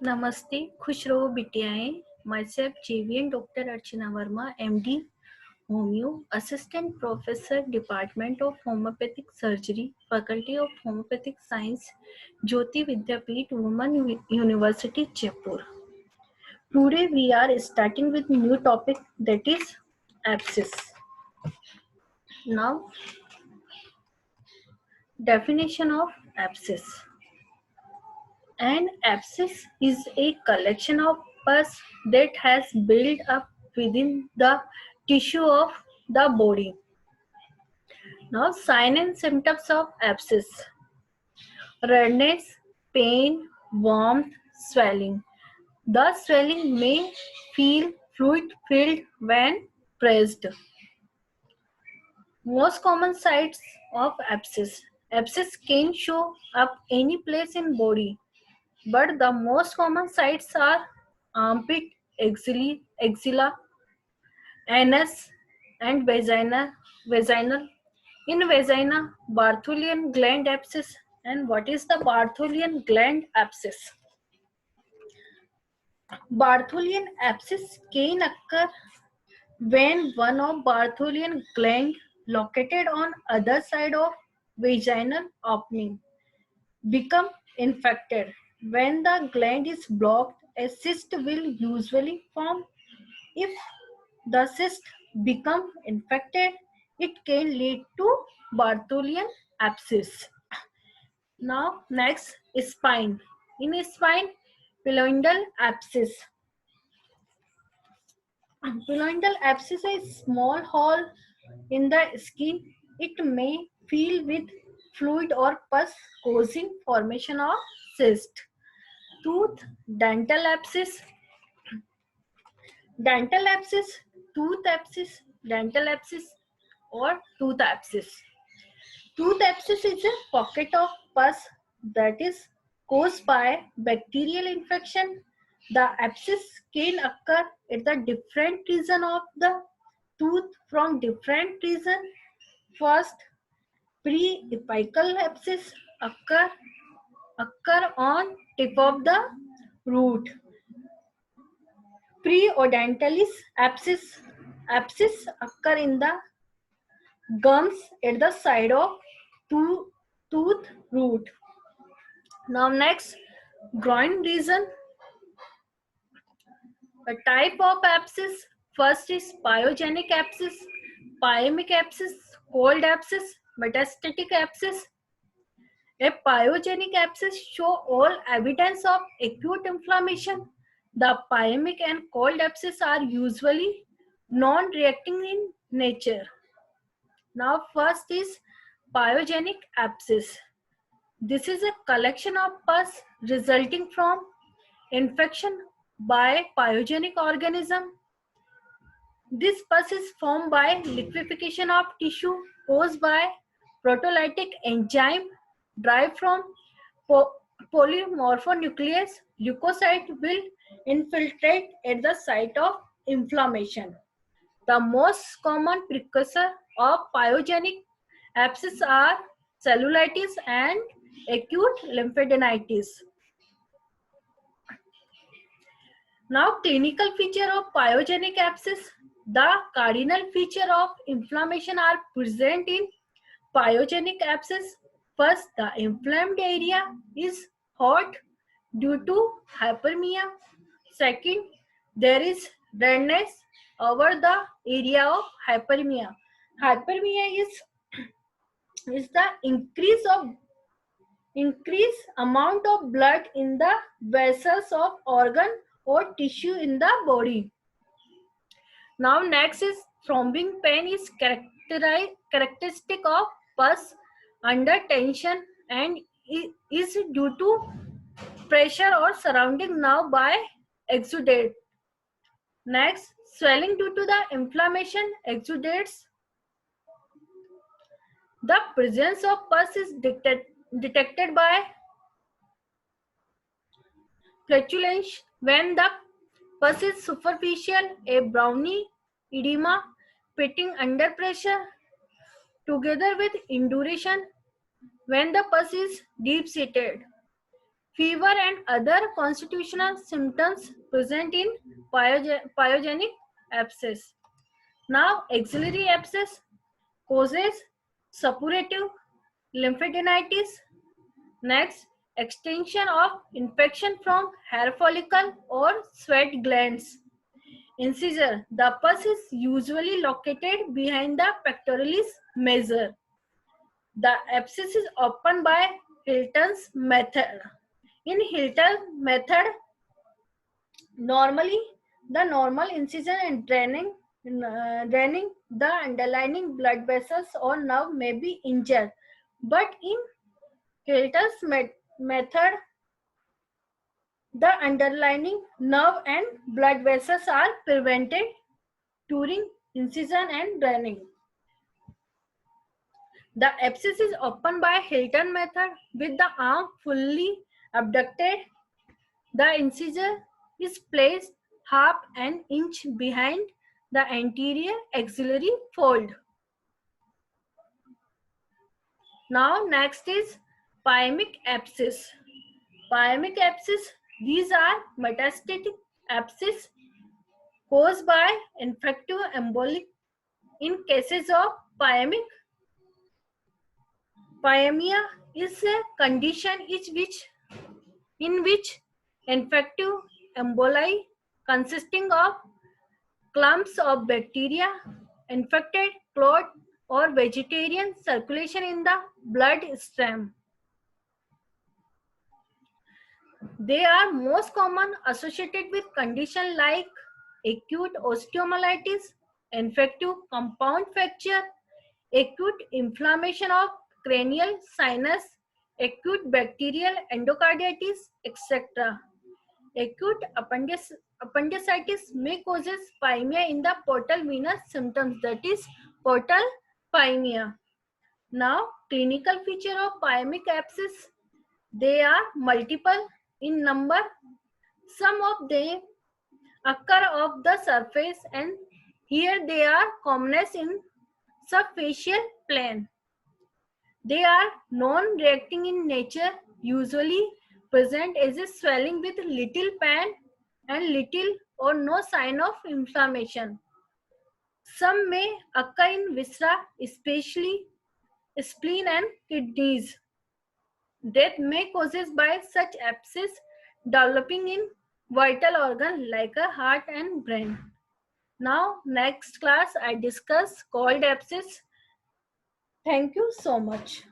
नमस्ते, खुश रहो बिटियाएं। Myself JVN Dr. Archana Verma, MD, Homeo, Assistant Professor, Department of Homeopathic Surgery, Faculty of Homeopathic Science, Jyoti Vidyapeeth, Women University, Jaipur. Today we are starting with new topic, that is abscess. Now, definition of abscess. An abscess is a collection of pus that has built up within the tissue of the body. Now, sign and symptoms of abscess: redness, pain, warmth, swelling. The swelling may feel fluid filled when pressed. Most common sites of abscess. Abscess can show up any place in body, but the most common sites are armpit, axilla, anus, and vaginal. In vagina, Bartholin's gland abscess. And what is the Bartholin gland abscess? Bartholin abscess can occur when one of Bartholin gland located on other side of vaginal opening become infected. When the gland is blocked, a cyst will usually form. If the cyst become infected, it can lead to Bartholian abscess. Now, next, spine. In spine, pyloidal abscess. Pyloidal abscess is a small hole in the skin. It may fill with fluid or pus, causing formation of cyst. Tooth, dental abscess, dental abscess, tooth abscess, dental abscess, or tooth abscess. Tooth abscess is a pocket of pus that is caused by bacterial infection. The abscess can occur at the different region of the tooth from different region. First, pre-apical abscess occur on tip of the root. Preodontalis abscess occur in the gums at the side of tooth root. Now next, groin region. A type of abscess. First is pyogenic abscess, pyemic abscess, cold abscess, metastatic abscess. A pyogenic abscess show all evidence of acute inflammation. The pyemic and cold abscess are usually non-reacting in nature. Now first is pyogenic abscess. This is a collection of pus resulting from infection by pyogenic organism. This pus is formed by liquefaction of tissue caused by proteolytic enzyme derived from polymorphonuclease. Leukocyte will infiltrate at the site of inflammation. The most common precursor of pyogenic abscess are cellulitis and acute lymphadenitis. Now, clinical feature of pyogenic abscess. The cardinal feature of inflammation are present in pyogenic abscess. First, the inflamed area is hot due to hyperemia. Second, there is redness over the area of hyperemia. Hyperemia is the increase amount of blood in the vessels of organ or tissue in the body. Now next is throbbing pain is characteristic of pus under tension and is due to pressure or surrounding nerve by exudate. Next, swelling due to the inflammation exudates. The presence of pus is detected by flatulence when the pus is superficial, a browny edema, pitting under pressure, together with induration when the pus is deep-seated. fever and other constitutional symptoms present in pyogenic abscess. Now, axillary abscess causes suppurative lymphadenitis. Next, extension of infection from hair follicle or sweat glands. Incisor. The pus is usually located behind the pectoralis major. The abscess is opened by Hilton's method. In Hilton's method, normally the normal incision and draining the underlying blood vessels or nerve may be injured. But in Hilton's method, the underlying nerve and blood vessels are prevented during incision and draining. The abscess is opened by Hilton method with the arm fully abducted. The incisor is placed half an inch behind the anterior axillary fold. Now next is pyemic abscess. Pyemic abscess, these are metastatic abscess caused by infective embolic. In cases of pyemia is a condition in which infective emboli consisting of clumps of bacteria, infected clot, or vegetarian circulation in the blood stream. They are most common associated with conditions like acute osteomyelitis, infective compound fracture, acute inflammation of cranial sinus, acute bacterial endocarditis, etc. Acute appendicitis may causes pyemia in the portal venous symptoms, that is portal pyemia. Now, clinical feature of pyemic abscess, they are multiple in number. Some of them occur off the surface and here they are commonest in subfacial plane. They are non-reacting in nature, usually present as a swelling with little pain and little or no sign of inflammation. Some may occur in viscera, especially spleen and kidneys. Death may causes by such abscess developing in vital organ like a heart and brain. Now, next class I discuss cold abscess. Thank you so much.